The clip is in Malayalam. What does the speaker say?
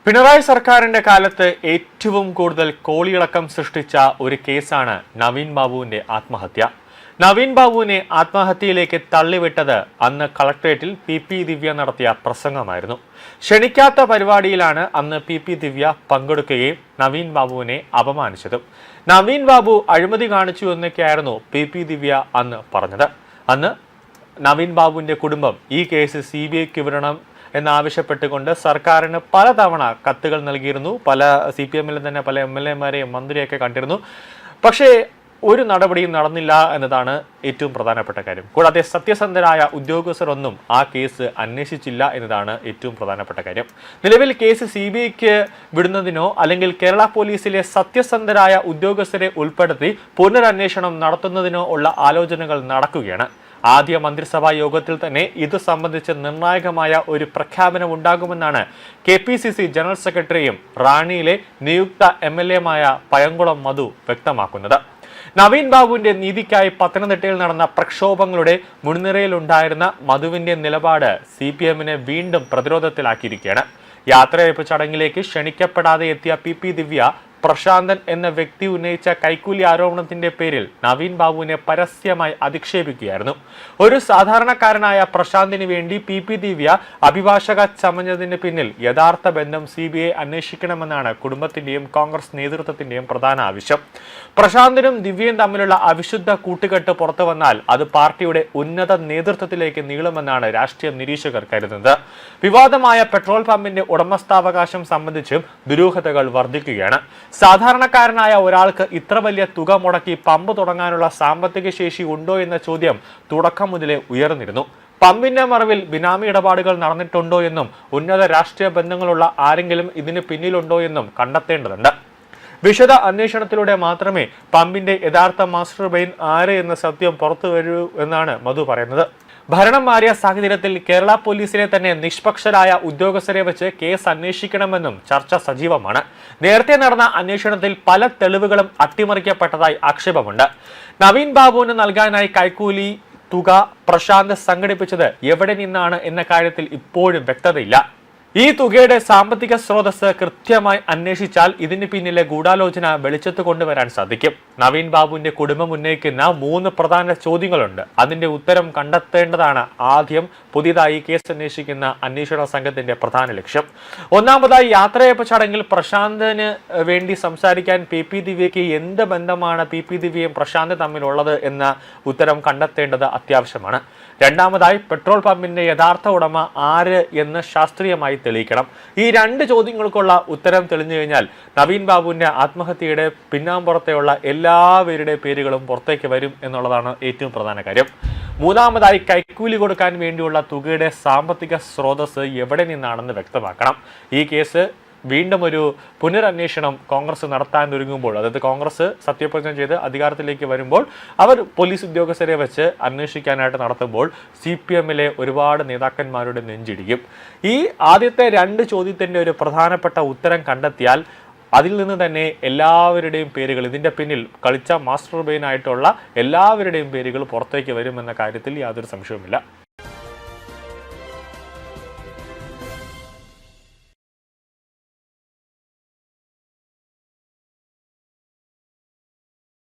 പിണറായി സർക്കാരിന്റെ കാലത്ത് ഏറ്റവും കൂടുതൽ കോളിളക്കം സൃഷ്ടിച്ച ഒരു കേസാണ് നവീൻ ബാബുവിന്റെ ആത്മഹത്യ. നവീൻ ബാബുവിനെ ആത്മഹത്യയിലേക്ക് തള്ളിവിട്ടത് അന്ന് കളക്ടറേറ്റിൽ പി ദിവ്യ നടത്തിയ പ്രസംഗമായിരുന്നു. ക്ഷണിക്കാത്ത പരിപാടിയിലാണ് അന്ന് പി ദിവ്യ പങ്കെടുക്കുകയും നവീൻ ബാബുവിനെ അപമാനിച്ചതും. നവീൻ ബാബു അഴിമതി കാണിച്ചു എന്നൊക്കെയായിരുന്നു പി ദിവ്യ അന്ന് പറഞ്ഞത്. അന്ന് നവീൻ ബാബുവിന്റെ കുടുംബം ഈ കേസ് CBIക്ക് വിടണം എന്നാവശ്യപ്പെട്ടുകൊണ്ട് സർക്കാരിന് പലതവണ കത്തുകൾ നൽകിയിരുന്നു. പല CPMൽ തന്നെ പല MLAമാരെയും മന്ത്രിയൊക്കെ കണ്ടിരുന്നു. പക്ഷേ ഒരു നടപടിയും നടന്നില്ല എന്നതാണ് ഏറ്റവും പ്രധാനപ്പെട്ട കാര്യം. കൂടാതെ സത്യസന്ധരായ ഉദ്യോഗസ്ഥരൊന്നും ആ കേസ് അന്വേഷിച്ചില്ല എന്നതാണ് ഏറ്റവും പ്രധാനപ്പെട്ട കാര്യം. നിലവിൽ കേസ് CBIക്ക് വിടുന്നതിനോ അല്ലെങ്കിൽ കേരള പോലീസിലെ സത്യസന്ധരായ ഉദ്യോഗസ്ഥരെ ഉൾപ്പെടുത്തി പുനരന്വേഷണം നടത്തുന്നതിനോ ഉള്ള ആലോചനകൾ നടക്കുകയാണ്. ആദ്യ മന്ത്രിസഭാ യോഗത്തിൽ തന്നെ ഇത് സംബന്ധിച്ച് നിർണായകമായ ഒരു പ്രഖ്യാപനം ഉണ്ടാകുമെന്നാണ് KPCC ജനറൽ സെക്രട്ടറിയും റാണിയിലെ നിയുക്ത MLAമായ പയങ്കുളം മധു വ്യക്തമാക്കുന്നത്. നവീൻ ബാബുവിന്റെ നീതിക്കായി പത്തനംതിട്ടയിൽ നടന്ന പ്രക്ഷോഭങ്ങളുടെ മുൻനിരയിലുണ്ടായിരുന്ന മധുവിന്റെ നിലപാട് CPMനെ വീണ്ടും പ്രതിരോധത്തിലാക്കിയിരിക്കുകയാണ്. യാത്രയയപ്പ് ചടങ്ങിലേക്ക് ക്ഷണിക്കപ്പെടാതെ എത്തിയ പി ദിവ്യ പ്രശാന്തൻ എന്ന വ്യക്തി ഉന്നയിച്ച കൈക്കൂലി ആരോപണത്തിന്റെ പേരിൽ നവീൻ ബാബുവിനെ പരസ്യമായി അധിക്ഷേപിക്കുകയായിരുന്നു. ഒരു സാധാരണക്കാരനായ പ്രശാന്തിന് വേണ്ടി പി ദിവ്യ അഭിഭാഷക ചമഞ്ഞതിന് പിന്നിൽ യഥാർത്ഥ ബന്ധം CBI അന്വേഷിക്കണമെന്നാണ് കുടുംബത്തിന്റെയും കോൺഗ്രസ് നേതൃത്വത്തിന്റെയും പ്രധാന ആവശ്യം. പ്രശാന്തിനും ദിവ്യയും തമ്മിലുള്ള അവിശുദ്ധ കൂട്ടുകെട്ട് പുറത്തു വന്നാൽ അത് പാർട്ടിയുടെ ഉന്നത നേതൃത്വത്തിലേക്ക് നീളുമെന്നാണ് രാഷ്ട്രീയ നിരീക്ഷകർ കരുതുന്നത്. വിവാദമായ പെട്രോൾ പമ്പിന്റെ ഉടമസ്ഥാവകാശം സംബന്ധിച്ചും ദുരൂഹതകൾ വർദ്ധിക്കുകയാണ്. സാധാരണക്കാരനായ ഒരാൾക്ക് ഇത്ര വലിയ തുക മുടക്കി പമ്പ് തുടങ്ങാനുള്ള സാമ്പത്തിക ശേഷി ഉണ്ടോ എന്ന ചോദ്യം തുടക്കം മുതലേ ഉയർന്നിരുന്നു. പമ്പിന്റെ മറവിൽ ബിനാമി ഇടപാടുകൾ നടന്നിട്ടുണ്ടോ എന്നും ഉന്നത രാഷ്ട്രീയ ബന്ധങ്ങളുള്ള ആരെങ്കിലും ഇതിന് പിന്നിലുണ്ടോ എന്നും കണ്ടെത്തേണ്ടതുണ്ട്. വിശദ അന്വേഷണത്തിലൂടെ മാത്രമേ പമ്പിന്റെ യഥാർത്ഥ മാസ്റ്റർ ബ്രെയിൻ ആര് എന്ന സത്യം പുറത്തു വരൂ എന്നാണ് മധു പറയുന്നത്. ഭരണം മാറിയ സാഹചര്യത്തിൽ കേരള പോലീസിലെ തന്നെ നിഷ്പക്ഷരായ ഉദ്യോഗസ്ഥരെ വെച്ച് കേസ് അന്വേഷിക്കണമെന്നും ചർച്ച സജീവമാണ്. നേരത്തെ നടന്ന അന്വേഷണത്തിൽ പല തെളിവുകളും അട്ടിമറിക്കപ്പെട്ടതായി ആക്ഷേപമുണ്ട്. നവീൻ ബാബുവിന് നൽകാനായി കൈക്കൂലി തുക പ്രശാന്ത് സംഘടിപ്പിച്ചത് എവിടെ നിന്നാണ് എന്ന കാര്യത്തിൽ ഇപ്പോഴും വ്യക്തതയില്ല. ഈ തുകയുടെ സാമ്പത്തിക സ്രോതസ് കൃത്യമായി അന്വേഷിച്ചാൽ ഇതിന് പിന്നിലെ ഗൂഢാലോചന വെളിച്ചത്ത് കൊണ്ടുവരാൻ സാധിക്കും. നവീൻ ബാബുവിന്റെ കുടുംബം ഉന്നയിക്കുന്ന 3 പ്രധാന ചോദ്യങ്ങളുണ്ട്. അതിന്റെ ഉത്തരം കണ്ടെത്തേണ്ടതാണ് ആദ്യം പുതിയതായി കേസ് അന്വേഷിക്കുന്ന അന്വേഷണ സംഘത്തിന്റെ പ്രധാന ലക്ഷ്യം. ഒന്നാമതായി, യാത്രയയപ്പ് ചടങ്ങിൽ പ്രശാന്തിന് വേണ്ടി സംസാരിക്കാൻ പി ദിവ്യയ്ക്ക് എന്ത് ബന്ധമാണ് പി ദിവ്യയും പ്രശാന്ത് തമ്മിലുള്ളത് എന്ന ഉത്തരം കണ്ടെത്തേണ്ടത് അത്യാവശ്യമാണ്. രണ്ടാമതായി, പെട്രോൾ പമ്പിന്റെ യഥാർത്ഥ ഉടമ ആര് എന്ന് ശാസ്ത്രീയമായി തെളിയിക്കണം. ഈ 2 ചോദ്യങ്ങൾക്കുള്ള ഉത്തരം തെളിഞ്ഞു കഴിഞ്ഞാൽ നവീൻ ബാബുവിന്റെ ആത്മഹത്യയുടെ പിന്നാമ്പുറത്തെയുള്ള എല്ലാവരുടെ പേരുകളും പുറത്തേക്ക് വരും എന്നുള്ളതാണ് ഏറ്റവും പ്രധാന കാര്യം. മൂന്നാമതായി, കൈക്കൂലി കൊടുക്കാൻ വേണ്ടിയുള്ള തുകയുടെ സാമ്പത്തിക സ്രോതസ് എവിടെ നിന്നാണെന്ന് വ്യക്തമാക്കണം. ഈ കേസ് വീണ്ടും ഒരു പുനരന്വേഷണം കോൺഗ്രസ് നടത്താൻ ഒരുങ്ങുമ്പോൾ, അതായത് കോൺഗ്രസ് സത്യപ്രതിജ്ഞ ചെയ്ത് അധികാരത്തിലേക്ക് വരുമ്പോൾ അവർ പോലീസ് ഉദ്യോഗസ്ഥരെ വെച്ച് അന്വേഷിക്കാനായിട്ട് നടത്തുമ്പോൾ CPMലെ ഒരുപാട് നേതാക്കന്മാരുടെ നെഞ്ചിടിക്കും. ഈ ആദ്യത്തെ 2 ചോദ്യത്തിൻ്റെ ഒരു പ്രധാനപ്പെട്ട ഉത്തരം കണ്ടെത്തിയാൽ അതിൽ നിന്ന് തന്നെ എല്ലാവരുടെയും പേരുകൾ, ഇതിൻ്റെ പിന്നിൽ കളിച്ച മാസ്റ്റർ ബ്രെയിൻ ആയിട്ടുള്ള എല്ലാവരുടെയും പേരുകൾ പുറത്തേക്ക് വരുമെന്ന കാര്യത്തിൽ യാതൊരു സംശയവുമില്ല.